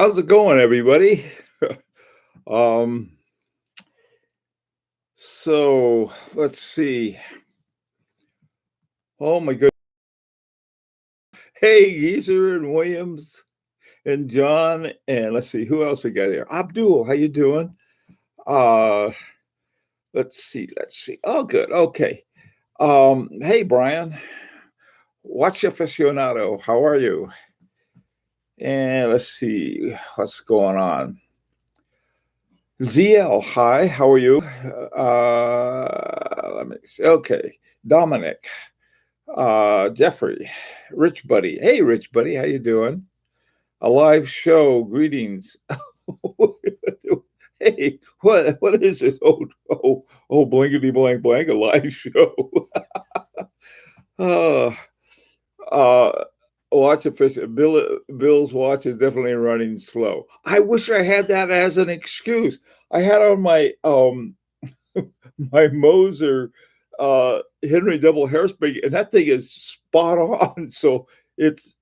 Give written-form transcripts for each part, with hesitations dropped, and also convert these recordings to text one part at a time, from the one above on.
How's it going, everybody? um, so let's see. Oh my goodness. Hey, Geezer and Williams and John, and let's see who else we got here. Abdul, how you doing? Uh, let's see. Oh, good. Okay. Hey, Brian, watch aficionado. How are you? And let's see what's going on. ZL, hi, how are you? Let me see. Okay, Dominic. Jeffrey, Rich Buddy. Hey, Rich Buddy, how you doing? A live show. Greetings. Hey, what is it? Oh, blankety blank blank, a live show. uh, uh, watch efficient. Bill's watch is definitely running slow. I wish I had that as an excuse. I had on my my Moser Henry double hairspring, and that thing is spot on. So it's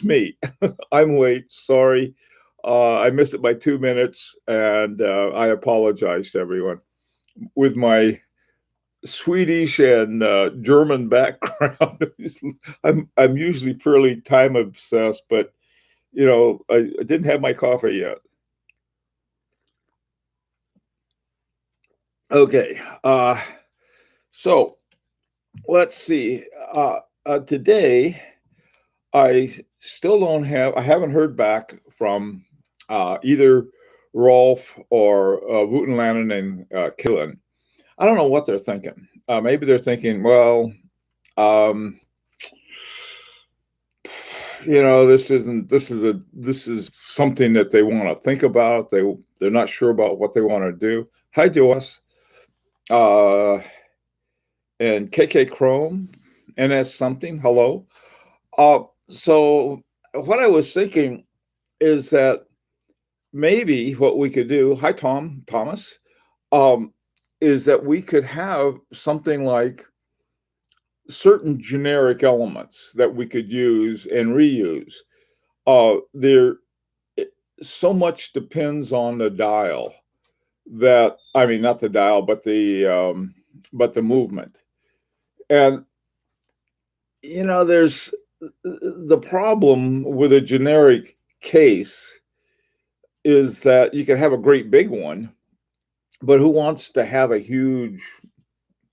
me. I'm late. Sorry, I missed it by 2 minutes, and I apologize to everyone. With my Swedish and German background, I'm usually fairly time obsessed, but I didn't have my coffee yet. Okay, so let's see. Today, I haven't heard back from either Rolf or Voutilanen and Killen. I don't know what they're thinking. Maybe they're thinking, well, um, this is something that they want to think about. They're not sure about what they want to do. Hi, Joas. Uh, and KK Chrome, NS something. Hello. So what I was thinking is that maybe what we could do, hi Thomas, um, is that we could have something like certain generic elements that we could use and reuse. There, so much depends on the dial that I mean, not the dial, but the movement, and there's the problem with a generic case is that you can have a great big one, but who wants to have a huge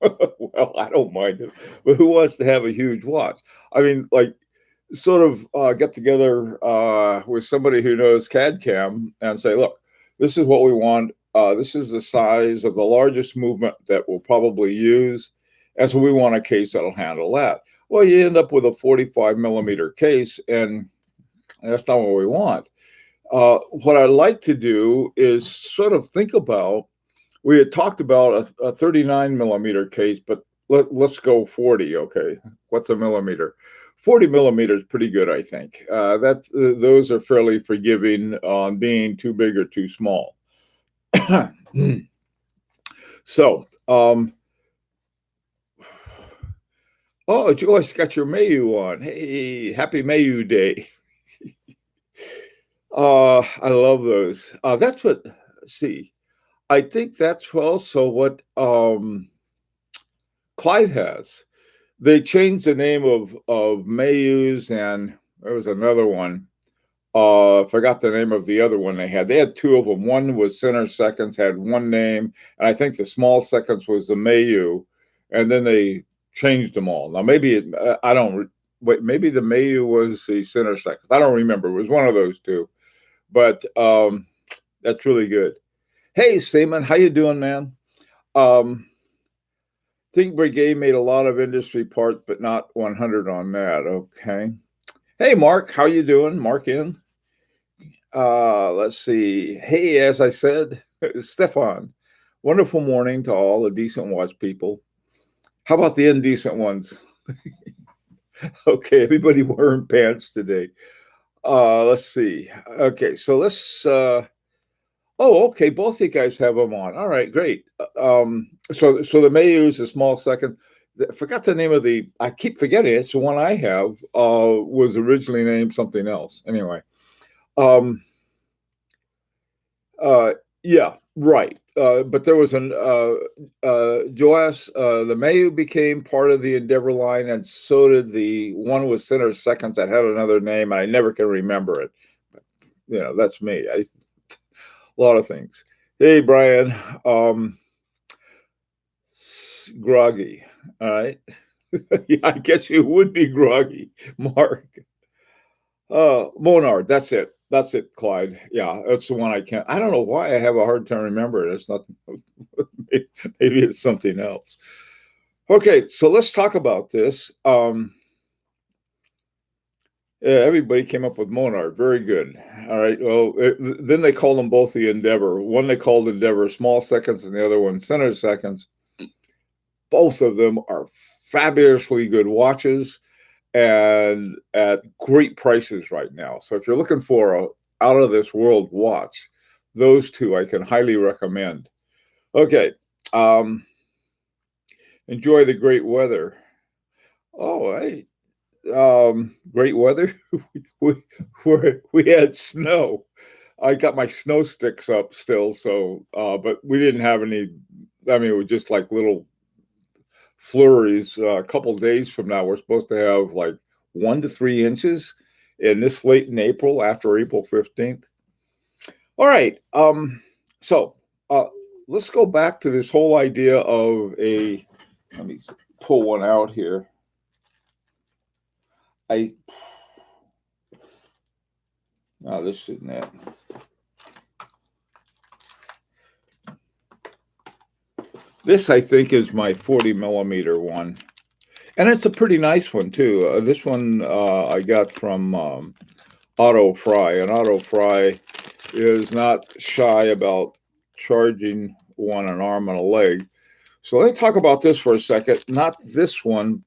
well, I don't mind it, but who wants to have a huge watch? I mean, like, sort of get together with somebody who knows CAD CAM and say, look, this is what we want. This is the size of the largest movement that we'll probably use. And so we want a case that'll handle that. Well, you end up with a 45 millimeter case, and that's not what we want. What I'd like to do is sort of think about, we had talked about a 39 millimeter case, but let's go 40. Okay. What's a millimeter? 40 millimeters, pretty good, I think. Those are fairly forgiving on being too big or too small. So, oh, Joyce got your Mayu on. Hey, happy Mayu Day. I love those. That's what, see, I think that's also what Clyde has. They changed the name of Mayus, and there was another one. Forgot the name of the other one they had. They had two of them. One was Center Seconds, had one name, and I think the small seconds was the Mayu, and then they changed them all. Now maybe I don't wait. Maybe the Mayu was the Center Seconds. I don't remember. It was one of those two, but that's really good. Hey, Seaman, how you doing, man? Um, Think Brigade made a lot of industry parts, but not 100 on that. Okay. Hey, Mark, how you doing? Mark in. Let's see. Hey, as I said, Stefan, wonderful morning to all the decent watch people. How about the indecent ones? Okay, everybody wearing pants today. Let's see. Okay, so let's oh, okay. Both you guys have them on. All right, great. So the Mayu is a small second. I forgot the name of the. I keep forgetting it. It's the one I have. Was originally named something else. Anyway, Uh, yeah, right. But there was an Joas. The Mayu became part of the Endeavor line, and so did the one with Center Seconds that had another name. I never can remember it. That's me. A lot of things. Hey, Brian. Um, Groggy. All right. Yeah, I guess you would be groggy, Mark. Monard. That's it. That's it, Clyde. Yeah, that's the one I can't. I don't know why I have a hard time remembering it. It's not. Maybe it's something else. Okay, so let's talk about this. Yeah, everybody came up with Monard. Very good. All right. Well, then they called them both the Endeavor. One they called Endeavor small seconds, and the other one center seconds. Both of them are fabulously good watches and at great prices right now. So if you're looking for a out of this world watch, those two I can highly recommend. Okay. Um, enjoy the great weather. Oh, hey, great weather. we, we had snow. I got my snow sticks up still, so but we didn't have any. I mean, it was just like little flurries. A couple days from now, we're supposed to have like 1 to 3 inches, and this late in April, after April 15th. All right. So uh, let's go back to this whole idea of a. Let me pull one out here. I. No, this isn't it. This, I think, is my 40 millimeter one. And it's a pretty nice one, too. This one I got from Otto Fry. And Otto Fry is not shy about charging one an arm and a leg. So let me talk about this for a second. Not this one,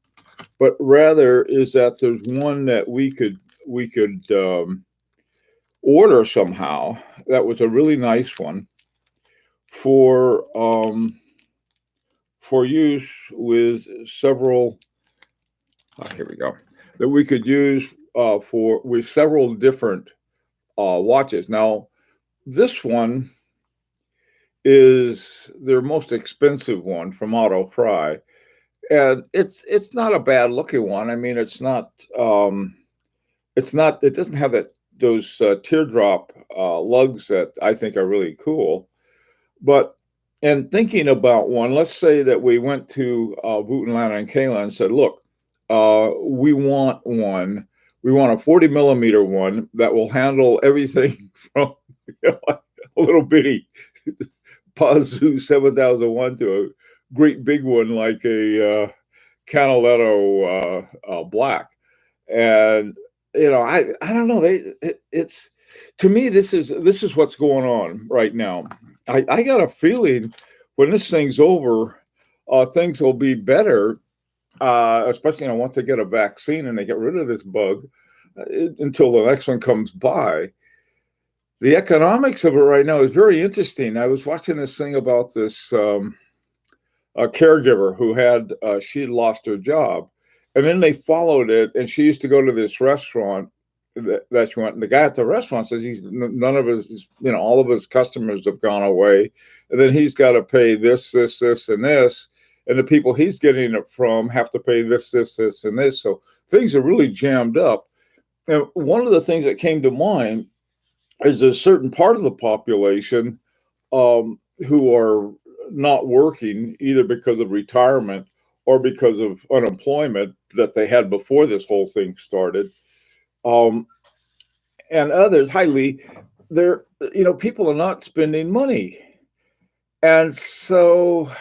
but rather is that there's one that we could order somehow. That was a really nice one for use with several. Here we go. That we could use for with several different watches. Now, this one is their most expensive one from Otto Fry, and it's not a bad looking one. I mean, it's not. It doesn't have those teardrop lugs that I think are really cool. But and thinking about one, let's say that we went to Vuitton and Kayla and said, "Look, we want one. We want a 40 millimeter one that will handle everything from a little bitty Pazoo 7001 to a great big one like a Canaletto Black." And I don't know. It's to me this is what's going on right now. I got a feeling when this thing's over, things will be better. Especially once they get a vaccine and they get rid of this bug, until the next one comes by. The economics of it right now is very interesting. I was watching this thing about this a caregiver who had she had lost her job, and then they followed it, and she used to go to this restaurant that she went. And the guy at the restaurant says he's none of his, all of his customers have gone away, and then he's got to pay this, and this, and the people he's getting it from have to pay this, and this. So things are really jammed up. And one of the things that came to mind is a certain part of the population who are not working either because of retirement or because of unemployment that they had before this whole thing started. Um, and others, highly, they're, people are not spending money. And so,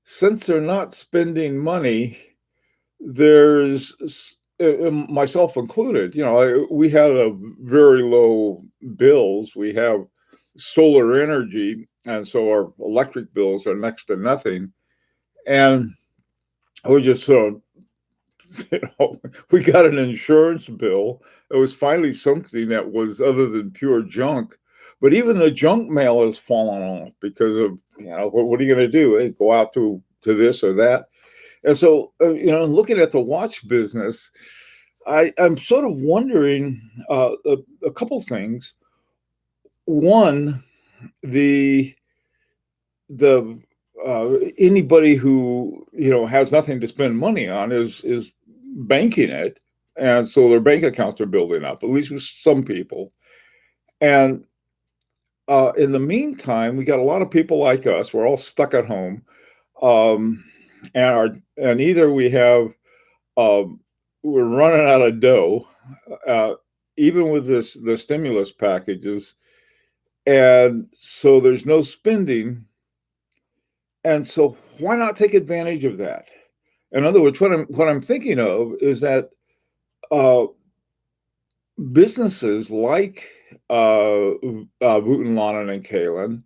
since they're not spending money, there's myself included, we have a very low bills. We have solar energy, and so our electric bills are next to nothing. And we just we got an insurance bill. It was finally something that was other than pure junk. But even the junk mail has fallen off because of, what are you going to do? Hey, go out to this or that. And so, looking at the watch business, I'm sort of wondering a couple things. one, the the anybody who has nothing to spend money on is banking it, and so their bank accounts are building up. At least with some people, and in the meantime, we got a lot of people like us. We're all stuck at home, um, and either um, we're running out of dough, uh, even with the stimulus packages, and so there's no spending, and so why not take advantage of that? In other words, what I'm thinking of is that uh, businesses like Wooten, Lonan, and Kalen,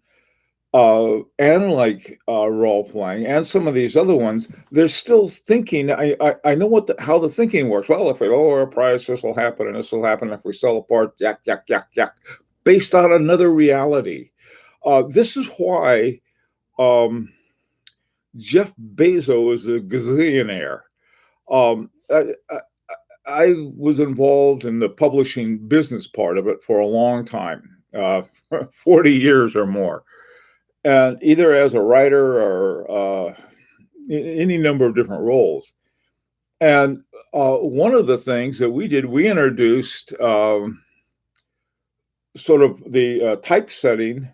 and like role playing, and some of these other ones, they're still thinking. I know how the thinking works. Well, if we lower our price, this will happen, and this will happen. If we sell a part, yak yak yak yak, based on another reality. This is why Jeff Bezos is a gazillionaire. I was involved in the publishing business part of it for a long time, 40 years or more, and either as a writer or any number of different roles. And one of the things that we did, we introduced sort of the typesetting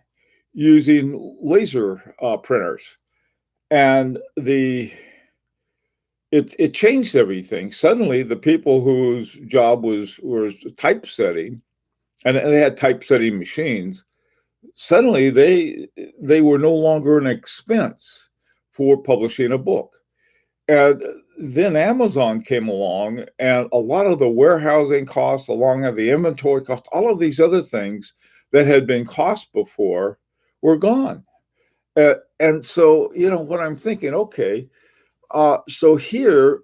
using laser printers, and it changed everything. Suddenly, the people whose job was typesetting, and they had typesetting machines. Suddenly, they were no longer an expense for publishing a book. And then Amazon came along, and a lot of the warehousing costs, along with the inventory costs, all of these other things that had been cost before were gone. And so, what I'm thinking, okay, so here,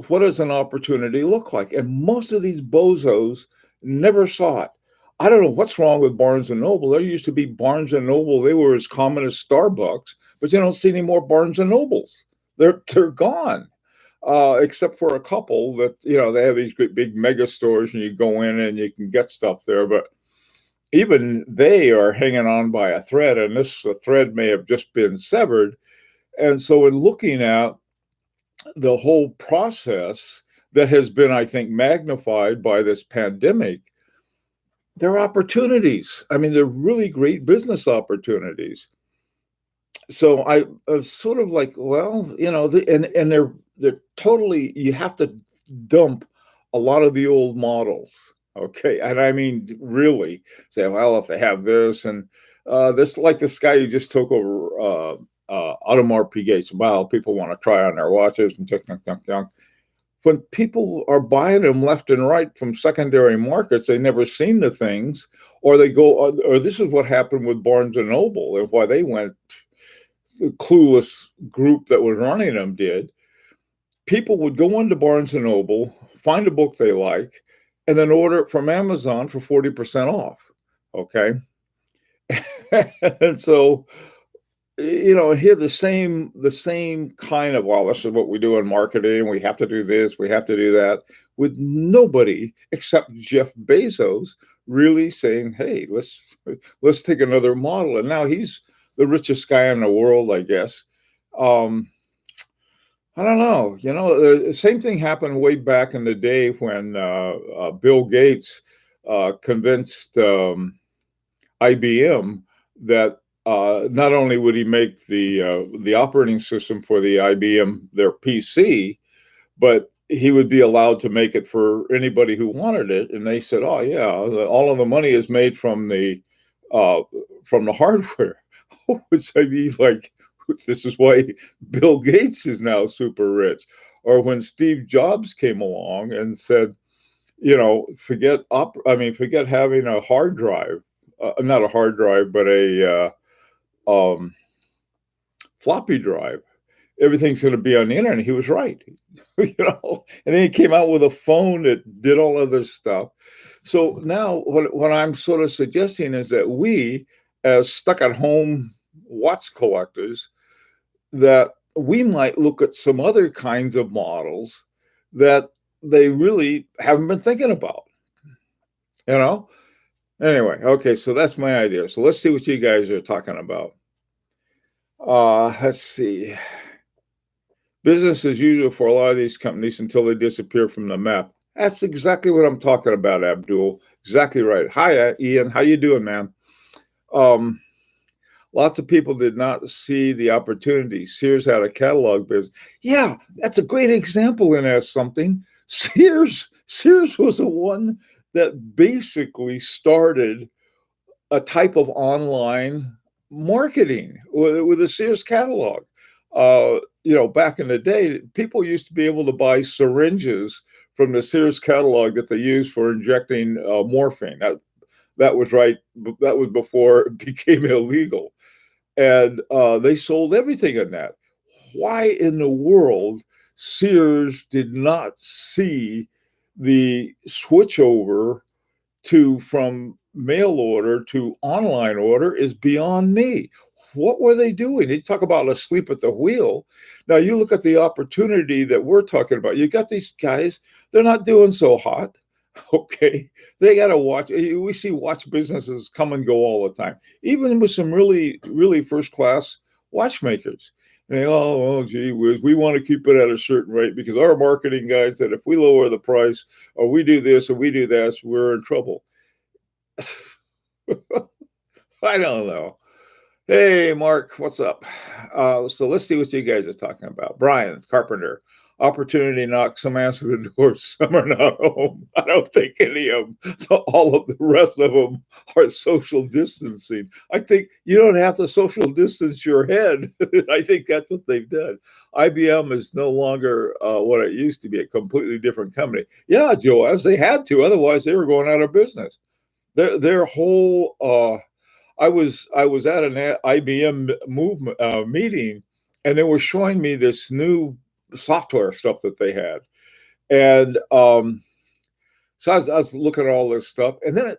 what does an opportunity look like? And most of these bozos never saw it. I don't know what's wrong with Barnes and Noble. There used to be Barnes and Noble. They were as common as Starbucks, but you don't see any more Barnes and Nobles. They're gone, except for a couple that they have these great big mega stores, and you go in and you can get stuff there. But even they are hanging on by a thread, and this thread may have just been severed. And so, in looking at the whole process that has been, I think, magnified by this pandemic, there are opportunities. I mean, they're really great business opportunities. So I was sort of like, well, and they're totally. You have to dump a lot of the old models. Okay, and I mean, really say, well, if they have this and this, like this guy who just took over Audemars Piguet. Well, people want to try on their watches and tick, tick, tick, tick. When people are buying them left and right from secondary markets, they never seen the things, or they go, or this is what happened with Barnes and Noble, and why they went. The clueless group that was running them did. People would go into Barnes and Noble, find a book they like, and then order it from Amazon for 40% off. Okay. And so, here the same kind of, well, this is what we do in marketing. We have to do this, we have to do that, with nobody except Jeff Bezos really saying, hey, let's take another model. And now he's the richest guy in the world, I guess. Um, I don't know. The same thing happened way back in the day when Bill Gates convinced IBM that not only would he make the operating system for the IBM their PC, but he would be allowed to make it for anybody who wanted it. And they said, "Oh yeah, all of the money is made from the hardware." Which I mean, like, this is why Bill Gates is now super rich. Or when Steve Jobs came along and said, forget having a hard drive, not a hard drive, but a floppy drive. Everything's going to be on the internet. He was right, And then he came out with a phone that did all of this stuff. So now, what I'm sort of suggesting is that we, as stuck-at-home watch collectors, that we might look at some other kinds of models that they really haven't been thinking about. You know, Anyway, okay, so that's my idea. So let's see what you guys are talking about. Let's see. Business as usual for a lot of these companies until they disappear from the map. That's exactly what I'm talking about, Abdul. Exactly right. Hi, Ian. How you doing, man? Um, Lots of people did not see the opportunity. Sears had a catalog business. Yeah, that's a great example in as something. Sears was the one that basically started a type of online marketing with the Sears catalog. Back in the day, people used to be able to buy syringes from the Sears catalog that they used for injecting morphine. That was right. That was before it became illegal, and they sold everything in that. Why in the world Sears did not see the switchover to from mail order to online order is beyond me. What were they doing? They talk about asleep at the wheel. Now you look at the opportunity that we're talking about. You got these guys, they're not doing so hot. Okay. They got to watch. We see watch businesses come and go all the time, even with some really, really first class watchmakers. And they, oh, well, gee whiz, we want to keep it at a certain rate because our marketing guys said if we lower the price or we do this or we do that, we're in trouble. I don't know. Hey, Mark, what's up? So let's see what you guys are talking about. Brian Carpenter, opportunity knocks, some answer the door, some are not home. I don't think any of them, all of the rest of them are social distancing. I think you don't have to social distance your head. I think that's what they've done. IBM is no longer what it used to be, a completely different company. Yeah, Joe, as they had to, otherwise they were going out of business. Their whole I was at an IBM movement meeting, and they were showing me this new software stuff that they had, and so I was looking at all this stuff, and then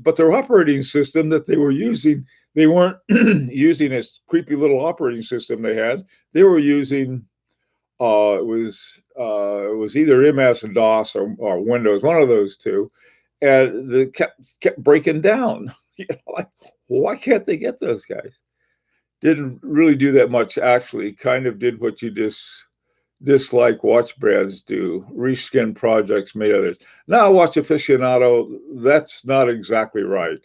but their operating system that they were using, they weren't using this creepy little operating system they had. They were using it was either MS DOS or Windows, one of those two, and they kept breaking down. Like, why can't they get those guys? Didn't really do that much, actually. Kind of did what you just dislike watch brands do: reskin projects, made others. Now, watch aficionado. That's not exactly right.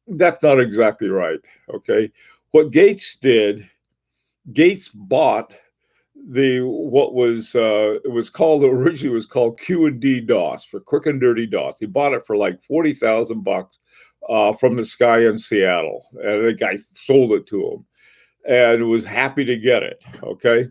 That's not exactly right. Okay, what Gates did, Gates bought the what was it was called originally was called Q&D DOS, for quick and dirty DOS. He bought it for like $40,000 from this guy in Seattle, and the guy sold it to him and was happy to get it. Okay,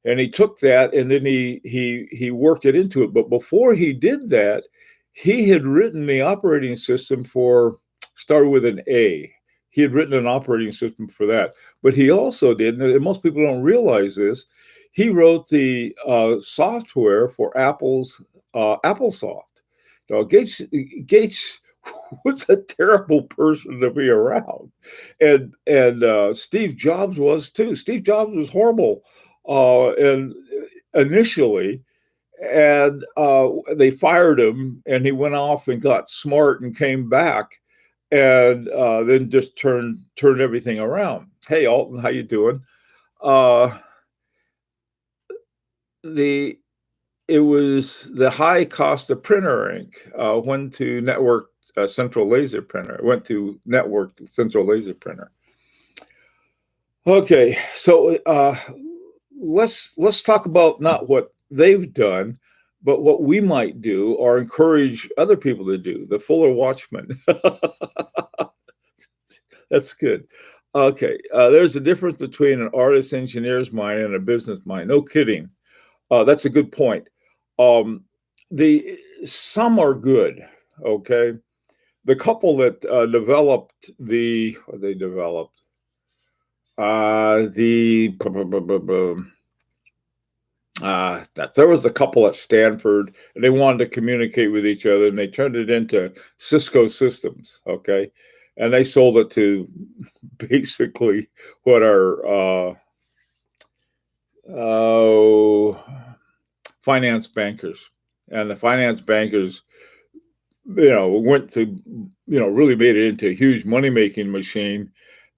and he took that and then he worked it into it. But before he did that, he had written the operating system for, started with an A. He had written an operating system for that. But he also did, and most people don't realize this, he wrote the software for Apple's AppleSoft. Now, Gates was a terrible person to be around, and Steve Jobs was too. Steve Jobs was horrible, and initially, and they fired him, and he went off and got smart and came back, and then just turned everything around. Hey, Alton, how you doing? Uh, the It was the high cost of printer ink went to network central laser printer. Went to network central laser printer. Okay, so let's talk about not what they've done, but what we might do or encourage other people to do. The Fuller Watchman. That's good. Okay, there's a difference between an artist engineer's mind and a business mind. No kidding. That's a good point. Um, the Some are good. Okay, the couple that developed they developed the that there was a couple at Stanford, and they wanted to communicate with each other, and they turned it into Cisco Systems. Okay, and they sold it to basically what are oh finance bankers, and the finance bankers went to, really made it into a huge money-making machine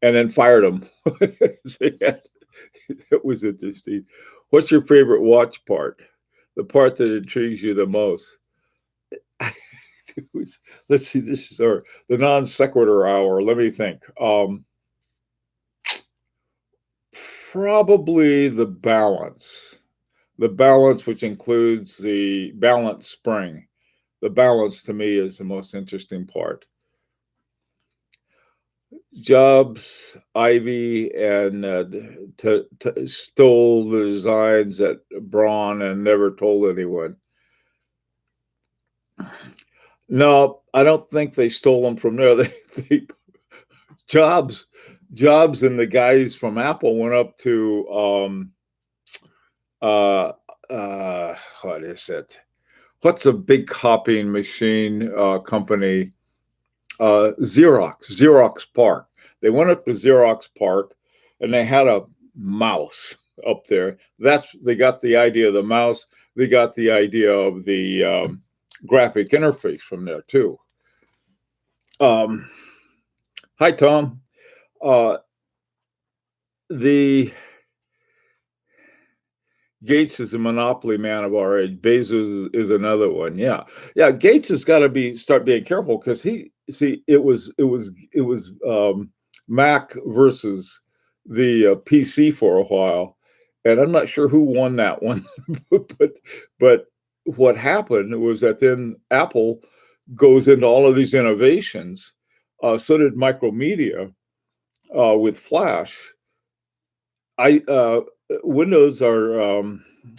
and then fired them. It was interesting. What's your favorite watch part? The part that intrigues you the most? Let's see, this is the non sequitur hour. Let me think. Probably the balance. The balance, which includes the balance spring. The balance to me is the most interesting part. Jobs, Ivy, and stole the designs at Braun and never told anyone. No, I don't think they stole them from there. Jobs and the guys from Apple went up to what is it? What's a big copying machine company? Xerox PARC. They went up to Xerox PARC and they had a mouse up there. They got the idea of the mouse. They got the idea of the graphic interface from there too. Hi, Tom. The Gates is a monopoly man of our age. Bezos is another one. Yeah. Gates has got to start being careful because it was Mac versus the PC for a while, and I'm not sure who won that one. but what happened was that then Apple goes into all of these innovations. So did Micromedia with Flash. Windows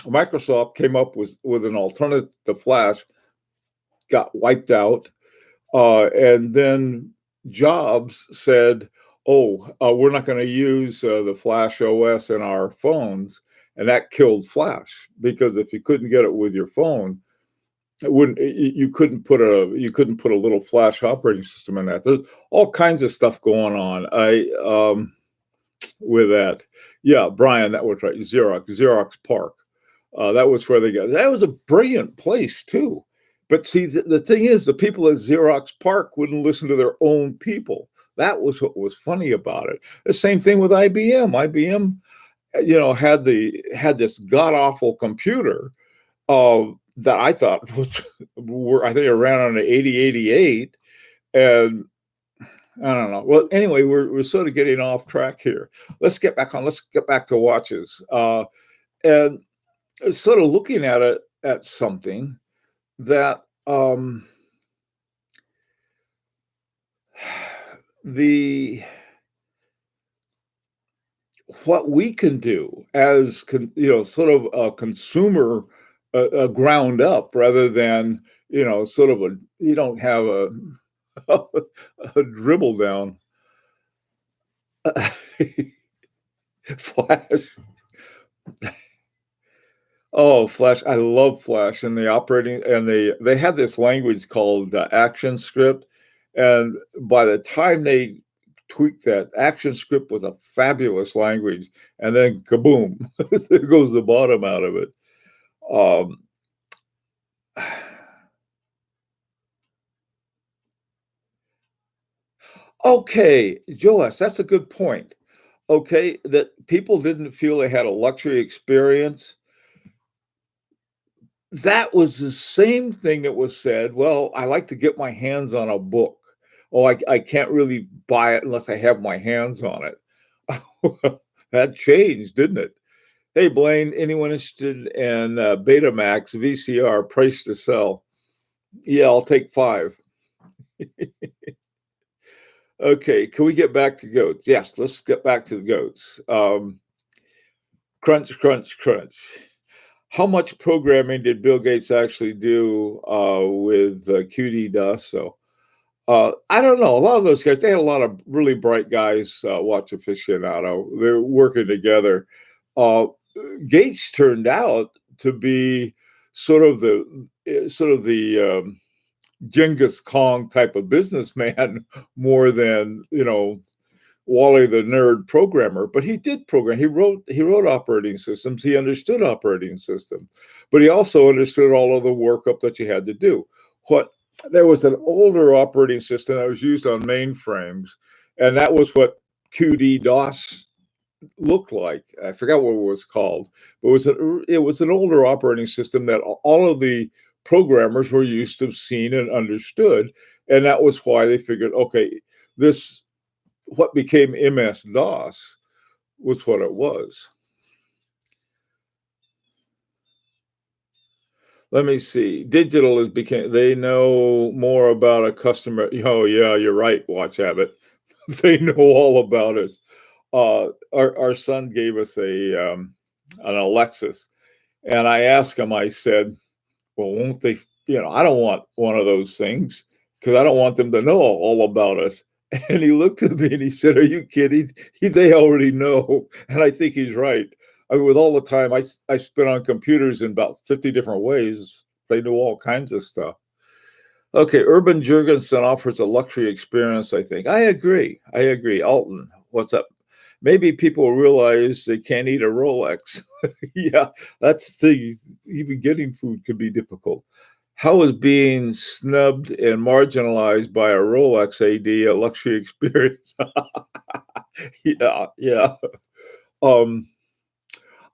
Microsoft came up with an alternative to Flash, got wiped out, and then Jobs said, we're not going to use the Flash OS in our phones, and that killed Flash, because if you couldn't get it with your phone, you couldn't put a little Flash operating system in that. There's all kinds of stuff going on. With that. Yeah, Brian, that was right. Xerox PARC. That was where they got. That was a brilliant place too. But see, the thing is, the people at Xerox PARC wouldn't listen to their own people. That was what was funny about it. The same thing with IBM. IBM, had this god awful computer that I thought I think it ran on an 8088, and I don't know. Well, anyway, we're sort of getting off track here. Let's get back to watches, and sort of looking at something that what we can do as sort of a consumer, ground up, rather than sort of you don't have a dribble down. Flash. Oh, Flash. I love Flash, and the operating, and they had this language called ActionScript. And by the time they tweaked that, ActionScript was a fabulous language. And then kaboom, there goes the bottom out of it. Okay, Joas, that's a good point. Okay, that people didn't feel they had a luxury experience. That was the same thing that was said. Well, I like to get my hands on a book. I can't really buy it unless I have my hands on it. That changed, didn't it? Hey, Blaine, anyone interested in Betamax VCR price to sell? Yeah, I'll take 5. Okay, can we get back to goats? Yes, let's get back to the goats. Crunch, crunch, crunch. How much programming did Bill Gates actually do with QD-DOS? So I don't know. A lot of those guys, they had a lot of really bright guys, watch aficionado. They're working together. Gates turned out to be sort of the Genghis Khan type of businessman more than Wally the nerd programmer. But he did program. He wrote operating systems. He understood operating systems, but he also understood all of the workup that you had to do. What there was an older operating system that was used on mainframes, and that was what QD DOS looked like. I forgot what it was called, but it was an older operating system that all of the programmers were used to seen and understood, and that was why they figured, okay, this what became MS DOS was what it was. Let me see. Digital is became they know more about a customer. Oh yeah, you're right. Watch Abbott. They know all about us. Our son gave us a an Alexis, and I asked him. I said, "Well, won't they? You know, I don't want one of those things because I don't want them to know all about us." And he looked at me and he said, "Are you kidding? They already know." And I think he's right. I mean, with all the time I spent on computers in about 50 different ways, they knew all kinds of stuff. Okay, Urban Jurgensen offers a luxury experience, I think. I agree. I agree. Alton, what's up? Maybe people realize they can't eat a Rolex. Yeah, that's the thing. Even getting food could be difficult. How is being snubbed and marginalized by a Rolex AD a luxury experience? Yeah, yeah. Um,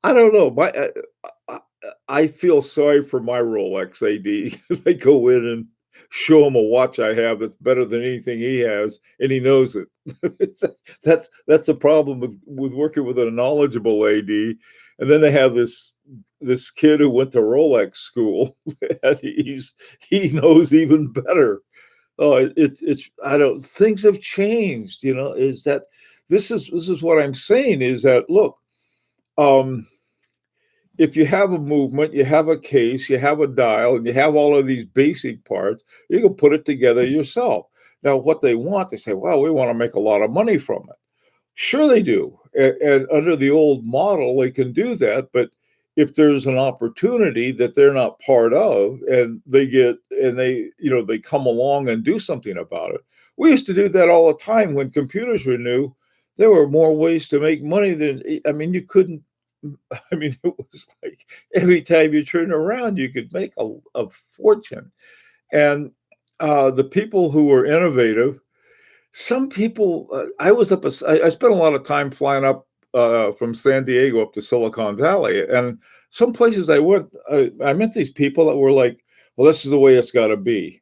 I don't know. I, I feel sorry for my Rolex AD. They go in and show him a watch I have that's better than anything he has, and he knows it. That's the problem with working with a knowledgeable AD. And then they have this kid who went to Rolex school, and he knows even better. Oh, it's I don't things have changed. You know, is that this is what I'm saying is that look. Um, if you have a movement, you have a case, you have a dial, and you have all of these basic parts, you can put it together yourself. Now, what they want, they say, well, we want to make a lot of money from it. Sure, they do. And under the old model, they can do that. But if there's an opportunity that they're not part of and they come along and do something about it. We used to do that all the time when computers were new. There were more ways to make money than, I mean, you couldn't, I mean, it was like every time you turn around, you could make a fortune. And the people who were innovative, some people, I spent a lot of time flying up from San Diego up to Silicon Valley. And some places I went, I met these people that were like, well, this is the way it's got to be.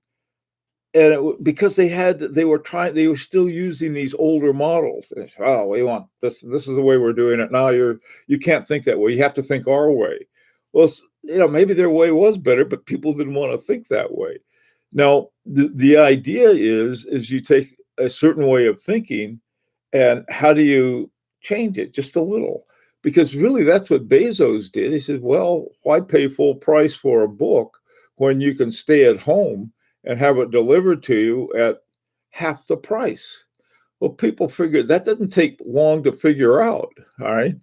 And because they were still using these older models. And oh, we want this is the way we're doing it now. You can't think that way. You have to think our way. Well, maybe their way was better, but people didn't want to think that way. Now, the idea is you take a certain way of thinking, and how do you change it just a little? Because really, that's what Bezos did. He said, "Well, why pay full price for a book when you can stay at home and have it delivered to you at half the price?" Well, people figured that doesn't take long to figure out. All right.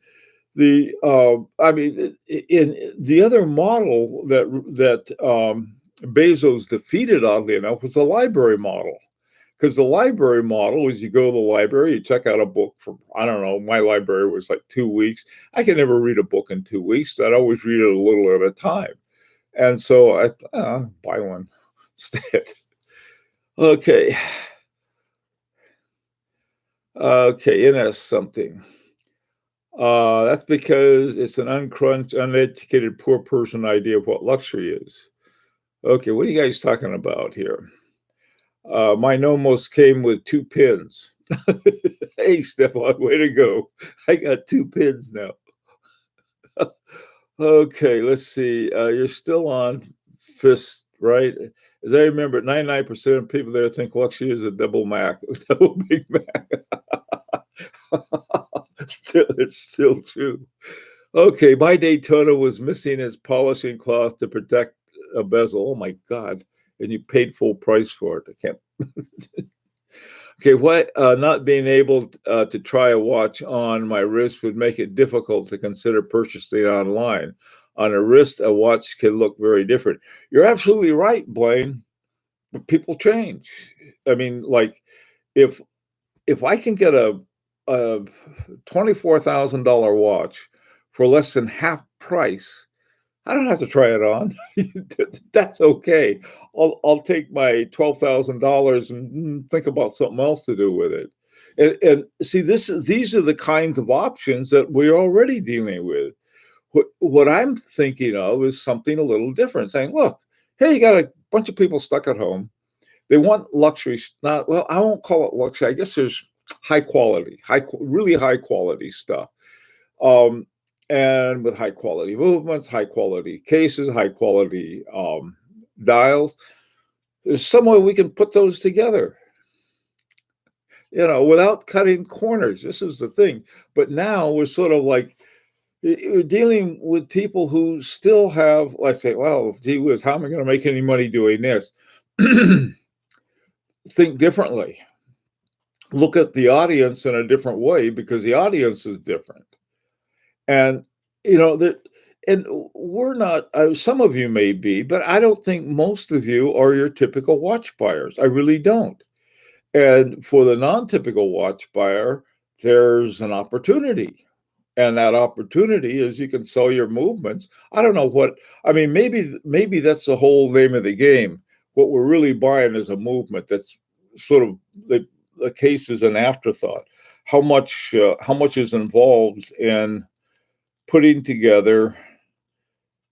I mean, in the other model that Bezos defeated, oddly enough, was the library model. Because the library model is you go to the library, you check out a book for, I don't know, my library was like 2 weeks. I can never read a book in 2 weeks. I'd always read it a little at a time. And so I buy one instead. Okay. Okay, NS something. That's because it's an uneducated, poor person idea of what luxury is. Okay, what are you guys talking about here? My Nomos came with 2 pins. Hey, Stefan, way to go. I got 2 pins now. Okay, let's see. You're still on Fist, right? As I remember, 99% of people there think luxury is a double Mac, double Big Mac. It's still true. Okay, my Daytona was missing its polishing cloth to protect a bezel. Oh my God. And you paid full price for it. I can't. Okay, what not being able to try a watch on my wrist would make it difficult to consider purchasing online. On a wrist, a watch can look very different. You're absolutely right, Blaine. But people change. I mean, like if I can get a $24,000 watch for less than half price, I don't have to try it on. That's okay. I'll take my $12,000 and think about something else to do with it. And see, these are the kinds of options that we're already dealing with. What I'm thinking of is something a little different, saying, look, hey, you got a bunch of people stuck at home. They want luxury, not, well, I won't call it luxury. I guess there's high quality, really high quality stuff. Um, and with high quality movements, high quality cases, high quality dials. There's some way we can put those together, without cutting corners. This is the thing. But now we're sort of like, we're dealing with people who still have, let's say, well, gee whiz, how am I going to make any money doing this? Think differently. Look at the audience in a different way because the audience is different. And, that, and we're not, some of you may be, but I don't think most of you are your typical watch buyers. I really don't. And for the non-typical watch buyer, there's an opportunity. And that opportunity is you can sell your movements. I don't know what, I mean, maybe that's the whole name of the game. What we're really buying is a movement that's sort of the case is an afterthought. How much is involved in putting together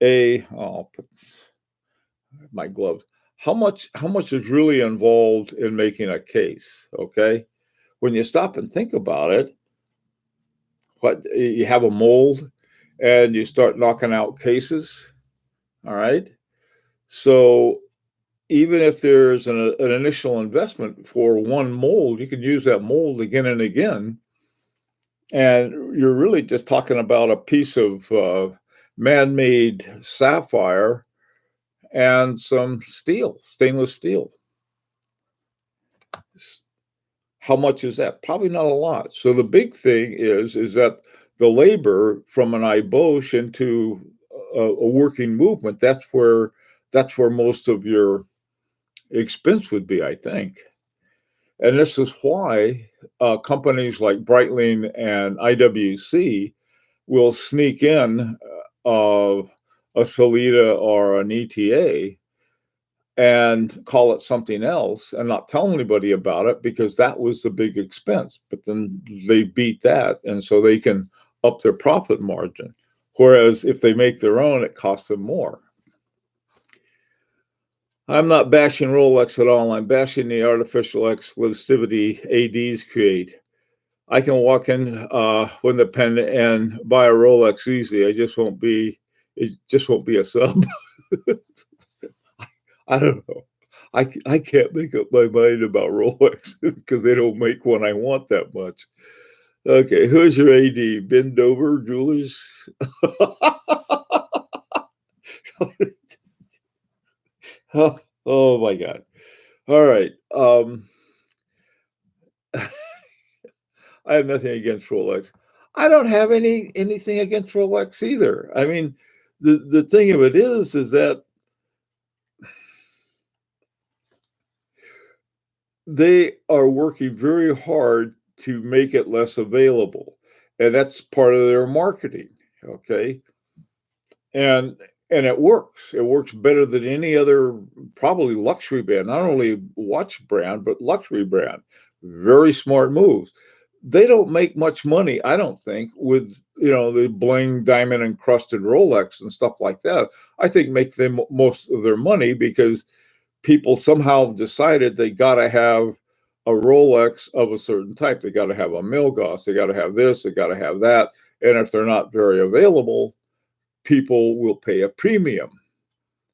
I'll put my gloves. How much is really involved in making a case? Okay. When you stop and think about it, what you have a mold and you start knocking out cases. All right. So even if there's an initial investment for one mold, you can use that mold again and again. And you're really just talking about a piece of man-made sapphire and some steel, stainless steel. How much is that? Probably not a lot. So the big thing is that the labor from an IBOSH into a working movement, that's where most of your expense would be, I think. And this is why companies like Breitling and IWC will sneak in a Sellita or an ETA and call it something else and not tell anybody about it because that was the big expense. But then they beat that, and so they can up their profit margin. Whereas if they make their own, it costs them more. I'm not bashing Rolex at all. I'm bashing the artificial exclusivity ADs create. I can walk in with a pen and buy a Rolex easy. It just won't be a sub. I don't know. I can't make up my mind about Rolex because they don't make one I want that much. Okay, who's your AD? Ben Dover Jewelers? Oh my God. All right. I have nothing against Rolex. I don't have anything against Rolex either. I mean, the thing of it is that they are working very hard to make it less available, and that's part of their marketing. Okay, and it works. It works better than any other probably luxury brand, not only watch brand but luxury brand. Very smart moves. They don't make much money, I don't think, with the bling diamond encrusted Rolex and stuff like that. I think make them most of their money because people somehow decided they got to have a Rolex of a certain type. They got to have a Milgauss. They got to have this. They got to have that. And if they're not very available, people will pay a premium.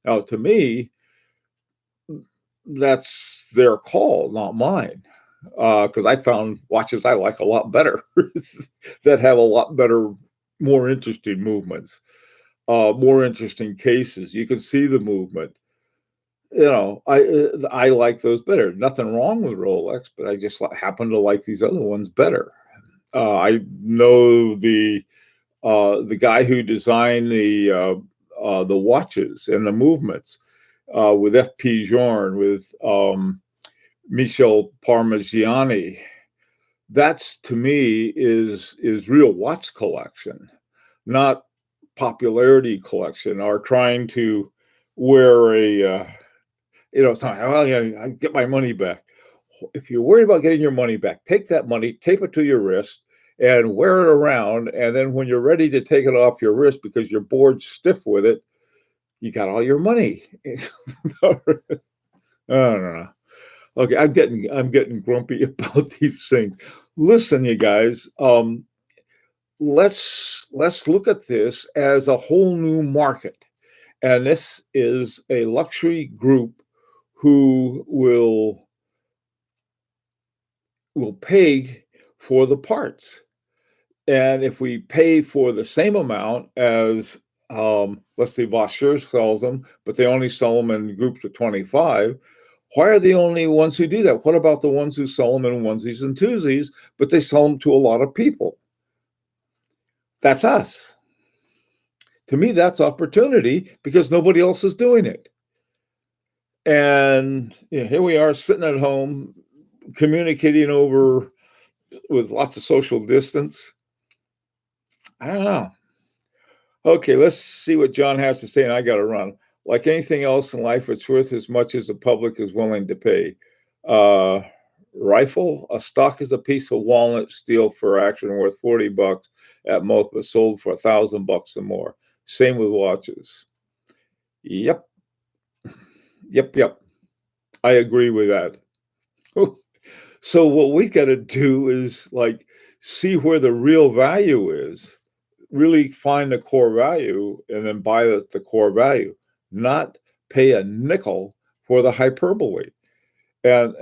Now, to me, that's their call, not mine. Because I found watches I like a lot better that have a lot better, more interesting movements, more interesting cases. You can see the movement. I like those better. Nothing wrong with Rolex, but I just happen to like these other ones better. I know the guy who designed the watches and the movements with F.P. Journe, with Michel Parmigiani. That's, to me, is real watch collection, not popularity collection are trying to wear it's not, well, yeah, I get my money back. If you're worried about getting your money back, take that money, tape it to your wrist, and wear it around. And then when you're ready to take it off your wrist because you're bored stiff with it, you got all your money. I don't know. Okay, I'm getting grumpy about these things. Listen, you guys, let's look at this as a whole new market. And this is a luxury group who will pay for the parts. And if we pay for the same amount as, let's say Vosseur sells them, but they only sell them in groups of 25, why are the only ones who do that? What about the ones who sell them in onesies and twosies, but they sell them to a lot of people? That's us. To me, that's opportunity because nobody else is doing it. And here we are sitting at home communicating with lots of social distance. I don't know. Okay, let's see what John has to say, and I got to run. Like anything else in life, it's worth as much as the public is willing to pay. Uh, Rifle, a stock is a piece of walnut steel for action worth $40 at most, but sold for $1,000 or more. Same with watches. Yep, yep. I agree with that. So what we got to do is like see where the real value is, really find the core value, and then buy the core value, not pay a nickel for the hyperbole. And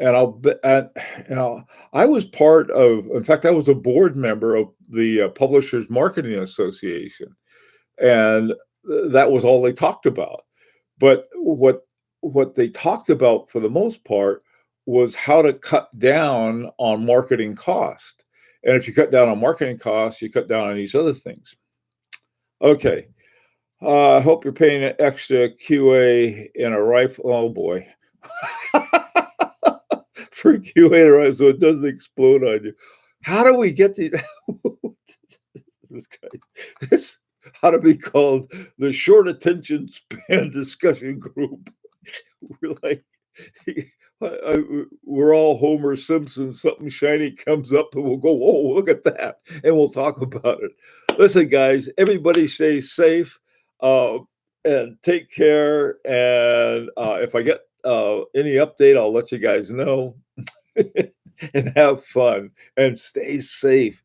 I was part of. In fact, I was a board member of the Publishers Marketing Association, and that was all they talked about. But what they talked about for the most part was how to cut down on marketing cost. And if you cut down on marketing costs, you cut down on these other things. Okay. I hope you're paying an extra QA in a rifle. Oh boy. For QA to rifle so it doesn't explode on you. How do we get these? This guy. This how to be called the short attention span discussion group. We're like, we're all Homer Simpson. Something shiny comes up, and we'll go, "Oh, look at that," and we'll talk about it. Listen, guys, everybody stay safe and take care. And if I get any update, I'll let you guys know. And have fun and stay safe.